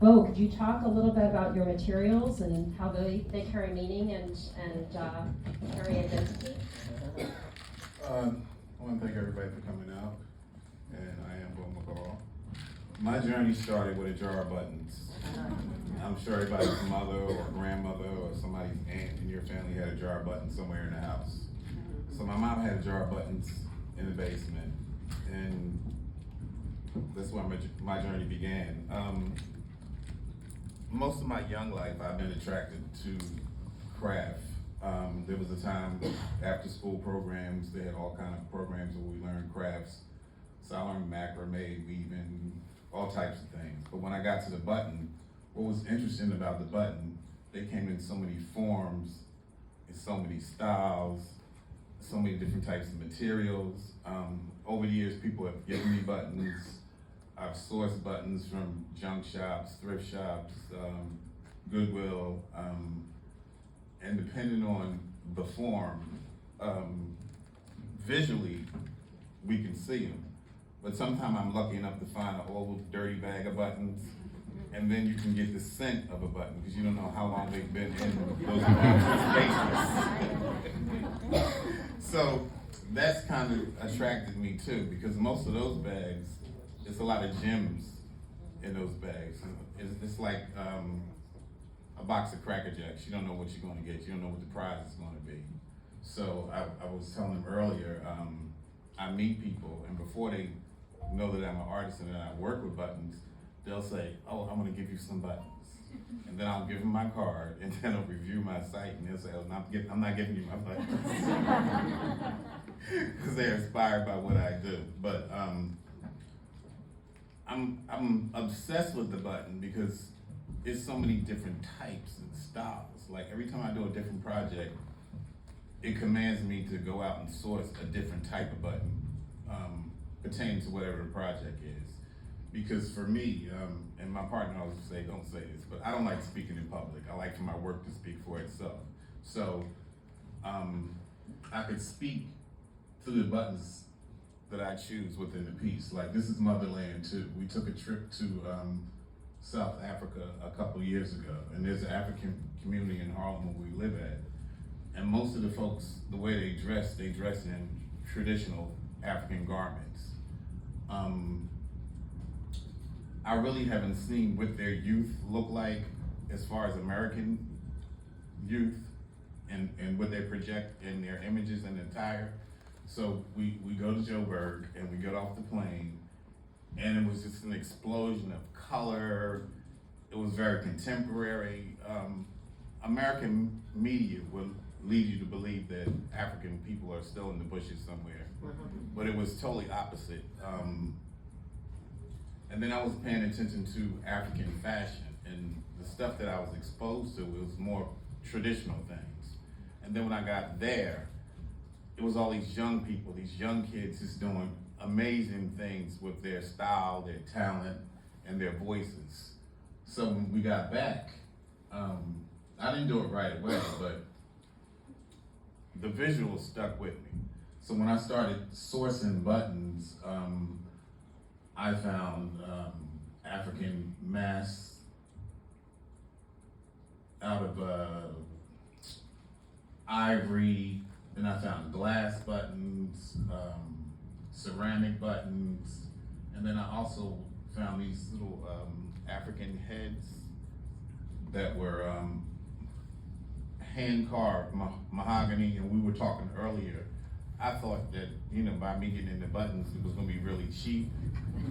Beau, could you talk a little bit about your materials and how they carry meaning and carry identity? I want to thank everybody for coming out, and I am Beau McCall. My journey started with a jar of buttons. I'm sure everybody's mother or grandmother or somebody's aunt in your family had a jar of buttons somewhere in the house. So my mom had a jar of buttons in the basement, and that's where my journey began. Most of my young life, I've been attracted to craft. There was a time after school programs, they had all kind of programs where we learned crafts. So I learned macrame, weaving, all types of things. But when I got to the button, what was interesting about the button, they came in so many forms, in so many styles, so many different types of materials. Over the years, people have given me buttons. I've sourced buttons from junk shops, thrift shops, Goodwill, and depending on the form, visually, we can see them. But sometimes I'm lucky enough to find an old dirty bag of buttons, and then you can get the scent of a button, because you don't know how long they've been in those spaces. So that's kind of attracted me too, because most of those bags, it's a lot of gems in those bags. It's like a box of Cracker Jacks. You don't know what you're going to get. You don't know what the prize is going to be. So I was telling them earlier, I meet people, and before they know that I'm an artist and that I work with buttons, they'll say, "Oh, I'm going to give you some buttons." And then I'll give them my card, and then I'll review my site, and they'll say, "Oh, I'm not giving you my buttons," because they're inspired by what I do. But I'm obsessed with the button because it's so many different types and styles. Like every time I do a different project, it commands me to go out and source a different type of button pertaining to whatever the project is. Because for me, and my partner always say, don't say this, but I don't like speaking in public. I like for my work to speak for itself. So I could speak to the buttons that I choose within the piece. Like this is Motherland too. We took a trip to South Africa a couple years ago, and there's an African community in Harlem where we live at. And most of the folks, the way they dress in traditional African garments. I really haven't seen what their youth look like as far as American youth and what they project in their images and attire. So we go to Joburg and we get off the plane, and it was just an explosion of color. It was very contemporary. American media will lead you to believe that African people are still in the bushes somewhere, but it was totally opposite. And then I was paying attention to African fashion, and the stuff that I was exposed to was more traditional things. And then when I got there, it was all these young people, these young kids just doing amazing things with their style, their talent, and their voices. So when we got back, I didn't do it right away, but the visual stuck with me. So when I started sourcing buttons, I found African masks out of ivory. Then I found glass buttons, ceramic buttons, and then I also found these little African heads that were hand carved mahogany. And we were talking earlier, I thought that, by me getting into buttons, it was gonna be really cheap.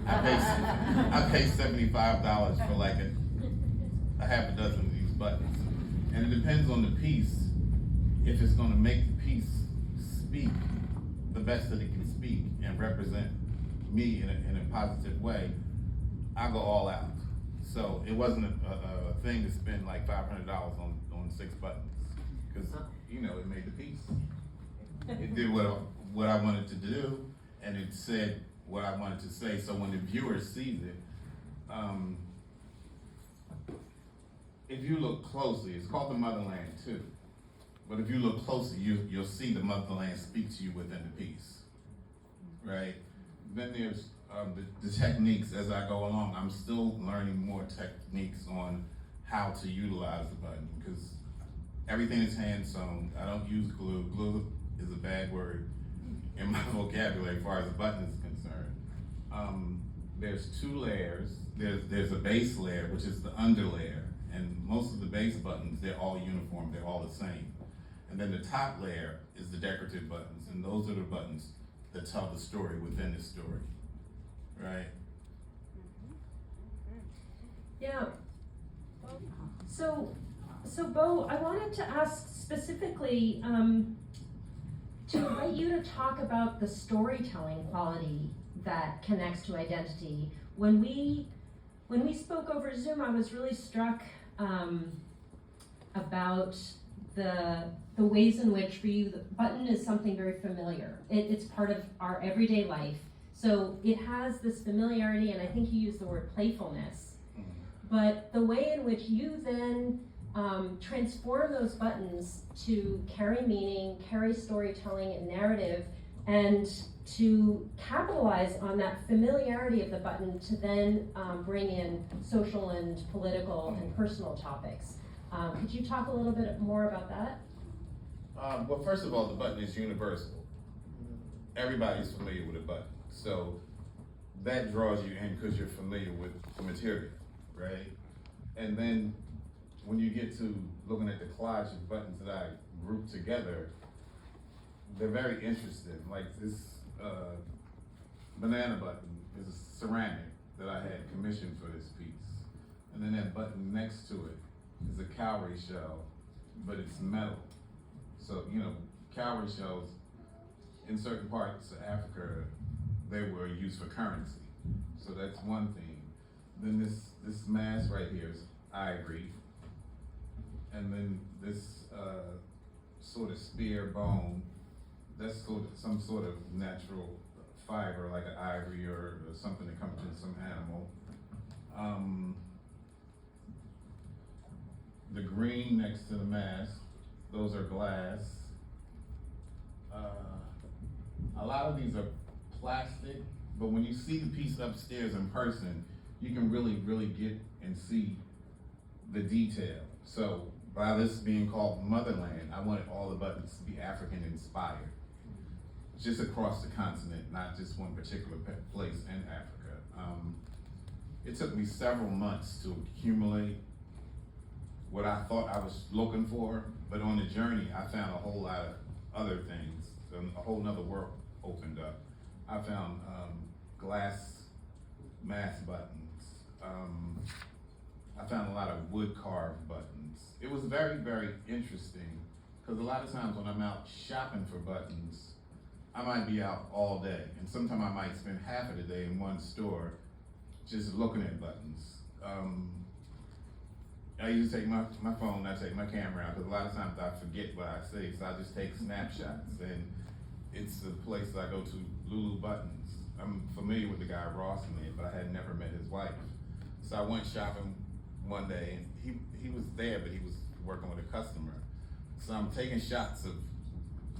I paid $75 for like a half a dozen of these buttons. And it depends on the piece, if it's gonna make the piece speak the best that it can speak and represent me in a positive way, I go all out. So it wasn't a thing to spend like $500 on 6 buttons, because it made the piece. It did what I wanted to do, and it said what I wanted to say. So when the viewer sees it, if you look closely, it's called the Motherland too. But if you look closely, you'll see the Motherland speak to you within the piece, right? Then there's the techniques as I go along. I'm still learning more techniques on how to utilize the button, because everything is hand sewn. I don't use glue. Glue is a bad word in my vocabulary as far as the button is concerned. There's two layers. There's a base layer, which is the under layer, and most of the base buttons, they're all uniform, they're all the same. And then the top layer is the decorative buttons, and those are the buttons that tell the story within the story, right? Yeah. So Beau, I wanted to ask specifically, to invite you to talk about the storytelling quality that connects to identity. When we spoke over Zoom, I was really struck about the ways in which for you the button is something very familiar. It's part of our everyday life. So it has this familiarity, and I think you used the word playfulness. But the way in which you then transform those buttons to carry meaning, carry storytelling and narrative, and to capitalize on that familiarity of the button to then bring in social and political and personal topics. Could you talk a little bit more about that? Well, first of all, the button is universal. Everybody's familiar with a button. So that draws you in because you're familiar with the material, right? And then when you get to looking at the collage of buttons that I grouped together, they're very interesting. Like this banana button is a ceramic that I had commissioned for this piece. And then that button next to it is a cowrie shell, but it's metal. So, you know, cowrie shells in certain parts of Africa, they were used for currency. So that's one thing. Then this mask right here is ivory. And then this sort of spear bone, that's some sort of natural fiber, like an ivory or something that comes from some animal. The green next to the mask, those are glass. A lot of these are plastic, but when you see the piece upstairs in person, you can really, really get and see the detail. So by this being called Motherland, I wanted all the buttons to be African inspired, just across the continent, not just one particular place in Africa. It took me several months to accumulate what I thought I was looking for, but on the journey, I found a whole lot of other things. A whole nother world opened up. I found glass mask buttons. I found a lot of wood carved buttons. It was very, very interesting, because a lot of times when I'm out shopping for buttons, I might be out all day, and sometimes I might spend half of the day in one store just looking at buttons. I used to take my phone, I take my camera out, because a lot of times I forget what I say, so I just take snapshots. And it's the place I go to, Lulu Buttons. I'm familiar with the guy Ross in there, but I had never met his wife. So I went shopping one day, and he was there, but he was working with a customer. So I'm taking shots of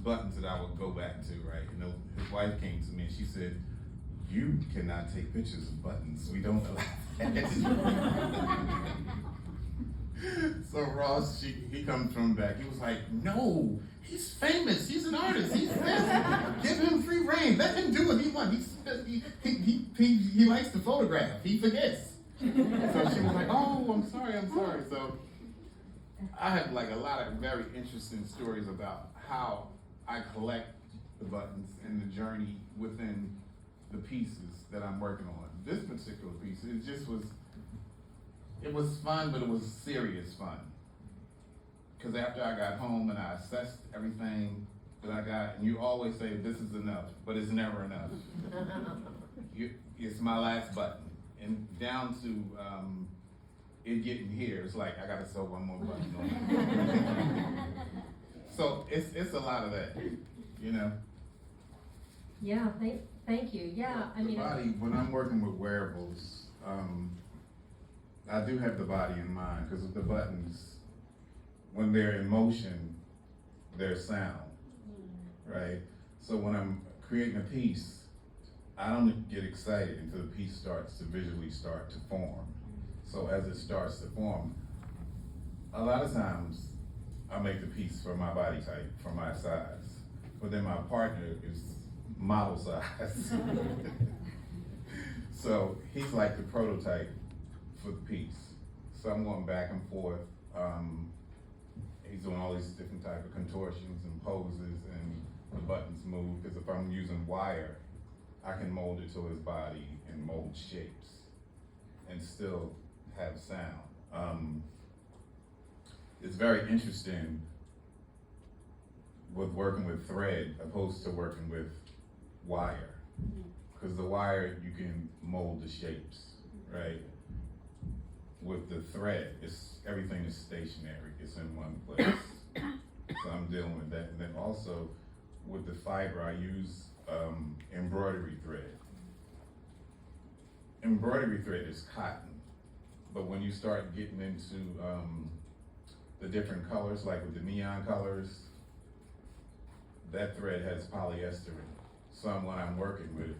buttons that I would go back to, right? And his wife came to me and she said, "You cannot take pictures of buttons. We don't allow that." So Ross, he comes from back. He was like, "No, he's famous. He's an artist. He's famous. Give him free reign. Let him do what he wants. He likes to photograph. He forgets." So she was like, "Oh, I'm sorry. So I have like a lot of very interesting stories about how I collect the buttons and the journey within the pieces that I'm working on. This particular piece, it was fun, but it was serious fun. Because after I got home and I assessed everything that I got, and you always say this is enough, but it's never enough. It's my last button. And down to it getting here, it's like I gotta sew one more button on. So it's a lot of that, you know. Yeah, thank you. Yeah, I mean, the body, when I'm working with wearables, I do have the body in mind, because the buttons, when they're in motion, they're sound, right? So when I'm creating a piece, I don't get excited until the piece starts to visually start to form. So as it starts to form, a lot of times I make the piece for my body type, for my size, but then my partner is model size. So he's like the prototype for the piece. So I'm going back and forth. He's doing all these different type of contortions and poses, and the buttons move, because if I'm using wire, I can mold it to his body and mold shapes and still have sound. It's very interesting with working with thread opposed to working with wire, because the wire you can mold the shapes, right? With the thread, everything is stationary, it's in one place. So I'm dealing with that. And then also with the fiber, I use embroidery thread. Embroidery thread is cotton, but when you start getting into the different colors, like with the neon colors, that thread has polyester in it. So when I'm working with it,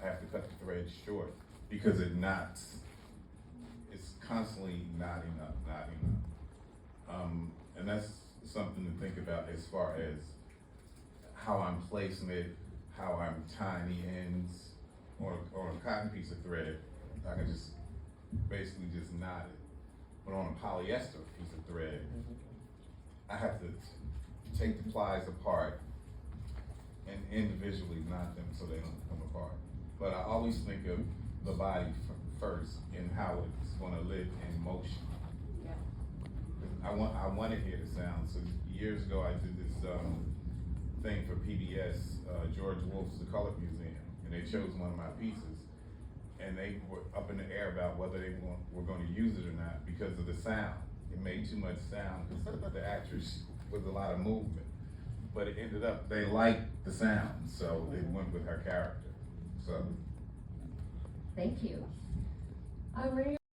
I have to cut the thread short because it knots. It's constantly knotting up. And that's something to think about as far as how I'm placing it, how I'm tying the ends. Or a cotton piece of thread, I can just basically just knot it. But on a polyester piece of thread, I have to take the plies apart and individually knot them so they don't come apart. But I always think of the body first and how it's gonna live in motion. Yeah. I wanted here to sound, so years ago I did this thing for PBS, George Wolfe's The Color Museum, and they chose one of my pieces, and they were up in the air about whether they were going to use it or not because of the sound. It made too much sound because the actress was a lot of movement, but it ended up, they liked the sound, so they went with her character, so. Thank you. Maria,